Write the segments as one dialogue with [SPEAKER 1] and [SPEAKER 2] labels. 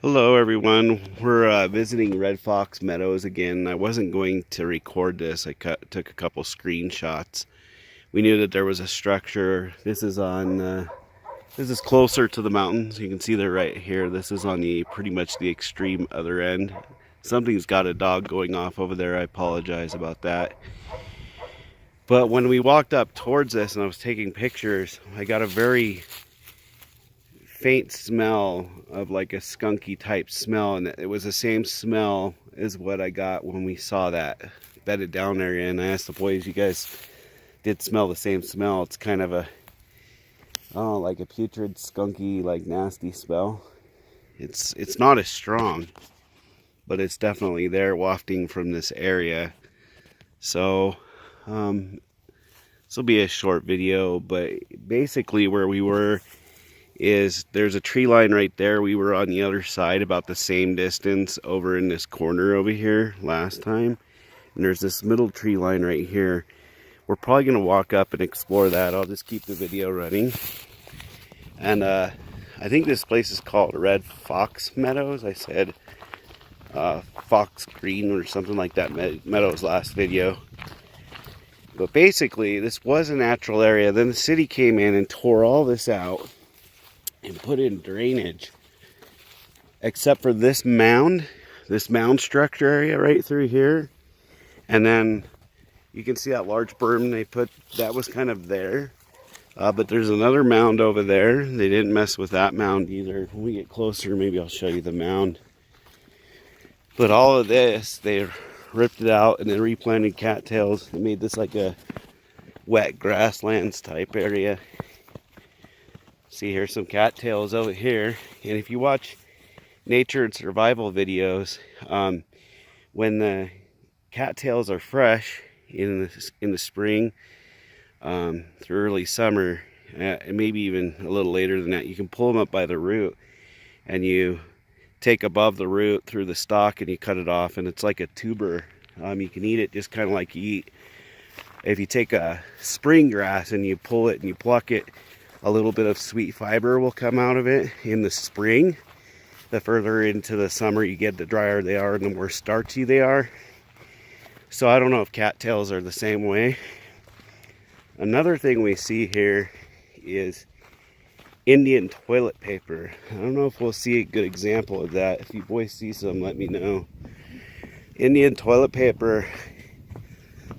[SPEAKER 1] Hello everyone, we're visiting Red Fox Meadows again. I wasn't going to record this. I took a couple screenshots. We knew that there was a structure. This is closer to the mountains. You can see they're right here. This is on the pretty much the extreme other end. Something's got a dog going off over there. I apologize about that. But when we walked up towards this and I was taking pictures, I got a very faint smell of like a skunky type smell, and it was the same smell as what I got when we saw that bedded down area. And I asked the boys, you guys did smell the same smell? It's kind of a, I don't know, like a putrid, skunky, like nasty smell. It's not as strong, but it's definitely there wafting from this area. So this will be a short video, but basically where we were is there's a tree line right there. We were on the other side about the same distance over in this corner over here last time. And there's this middle tree line right here. We're probably going to walk up and explore that. I'll just keep the video running. And I think this place is called Red Fox Meadows. I said Fox Green or something like that, Meadows last video. But basically this was a natural area. Then the city came in and tore all this out and put in drainage, except for this mound structure area right through here. And then you can see that large berm they put, that was kind of there. But there's another mound over there. They didn't mess with that mound either. When we get closer, maybe I'll show you the mound. But all of this, they ripped it out and then replanted cattails. They made this like a wet grasslands type area. See, here's some cattails over here. And if you watch nature and survival videos, when the cattails are fresh in the spring through early summer, and maybe even a little later than that, you can pull them up by the root, and you take above the root through the stalk and you cut it off, and it's like a tuber. You can eat it just kind of like you eat. If you take a spring grass and you pull it and you pluck it, a little bit of sweet fiber will come out of it in the spring. The further into the summer you get, the drier they are and the more starchy they are. So I don't know if cattails are the same way. Another thing we see here is Indian toilet paper. I don't know if we'll see a good example of that. If you boys see some, let me know. Indian toilet paper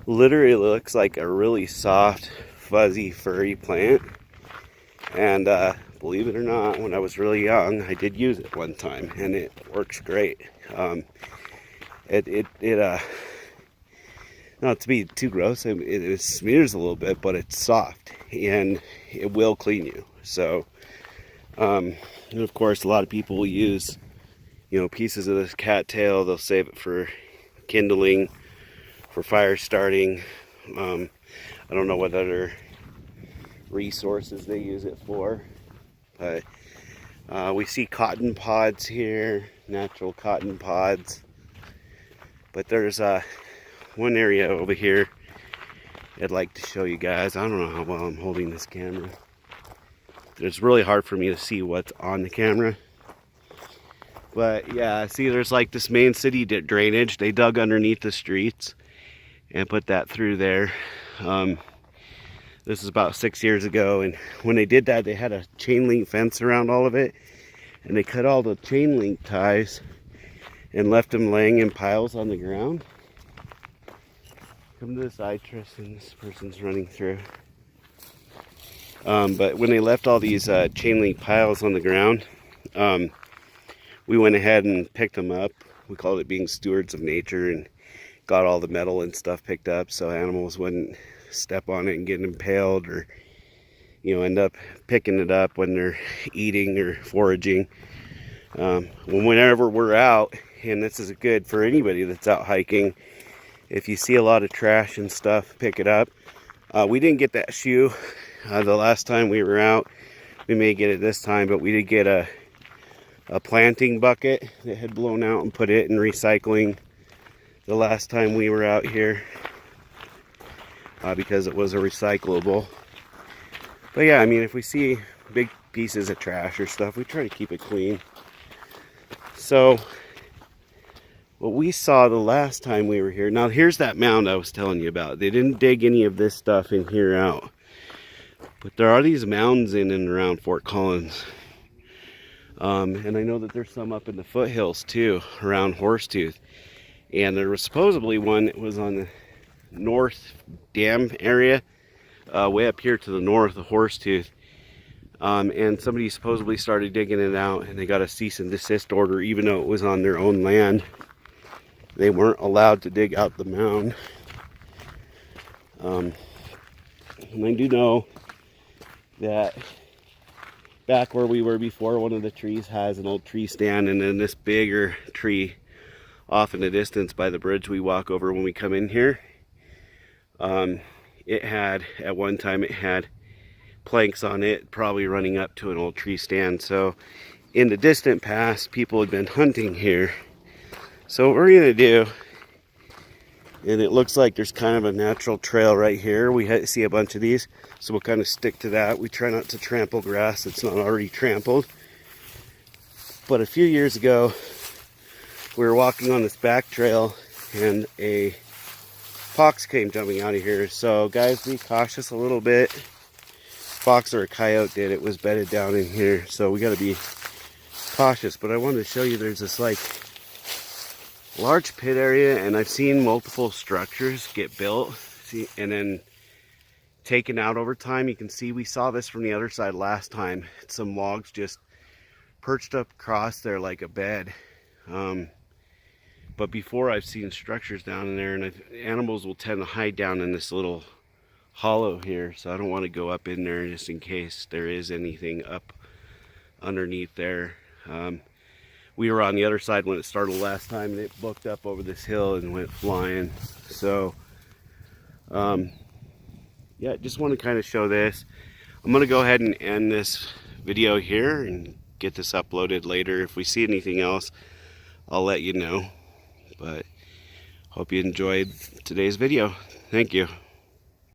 [SPEAKER 1] literally looks like a really soft, fuzzy, furry plant. And believe it or not, when I was really young, I did use it one time, and it works great. Not to be too gross, it smears a little bit, but it's soft, and it will clean you. So, and of course, a lot of people will use, pieces of this cattail. They'll save it for kindling, for fire starting. I don't know what other resources they use it for, but we see cotton pods here, natural cotton pods. But there's one area over here I'd like to show you guys. I don't know how well I'm holding this camera. It's really hard for me to see what's on the camera. But yeah, see, there's like this main city drainage. They dug underneath the streets and put that through there. This is about 6 years ago, and when they did that, they had a chain link fence around all of it, and they cut all the chain link ties and left them laying in piles on the ground. Come to this eye, Tristan. This person's running through. But when they left all these chain link piles on the ground, we went ahead and picked them up. We called it being stewards of nature, and got all the metal and stuff picked up so animals wouldn't step on it and get impaled, or end up picking it up when they're eating or foraging. Whenever we're out, and this is good for anybody that's out hiking, if you see a lot of trash and stuff, pick it up. We didn't get that shoe the last time we were out. We may get it this time, but we did get a planting bucket that had blown out and put it in recycling the last time we were out here, because it was a recyclable. But yeah, I mean, if we see big pieces of trash or stuff, we try to keep it clean. So what we saw the last time we were here, now here's that mound I was telling you about. They didn't dig any of this stuff in here out, but there are these mounds in and around Fort Collins. And I know that there's some up in the foothills too, around Horsetooth. And there was supposedly one that was on the north dam area, way up here to the north of Horsetooth. And somebody supposedly started digging it out, and they got a cease and desist order, even though it was on their own land. They weren't allowed to dig out the mound. And I do know that back where we were before, one of the trees has an old tree stand, and then this bigger tree off in the distance by the bridge we walk over when we come in here, it had, at one time, it had planks on it, probably running up to an old tree stand. So in the distant past, people had been hunting here. So what we're gonna do, and it looks like there's kind of a natural trail right here. We see a bunch of these, so we'll kind of stick to that. We try not to trample grass that's not already trampled. But a few years ago, we were walking on this back trail, and a fox came jumping out of here. So guys, be cautious a little bit. Fox or a coyote did. It was bedded down in here, so we got to be cautious. But I wanted to show you there's this like large pit area, and I've seen multiple structures get built and then taken out over time. You can see we saw this from the other side last time. It's some logs just perched up across there like a bed. But before, I've seen structures down in there, and animals will tend to hide down in this little hollow here, so I don't want to go up in there just in case there is anything up underneath there. We were on the other side when it started last time, and it booked up over this hill and went flying. So yeah, just want to kind of show this. I'm going to go ahead and end this video here and get this uploaded later. If we see anything else, I'll let you know. But hope you enjoyed today's video. Thank you.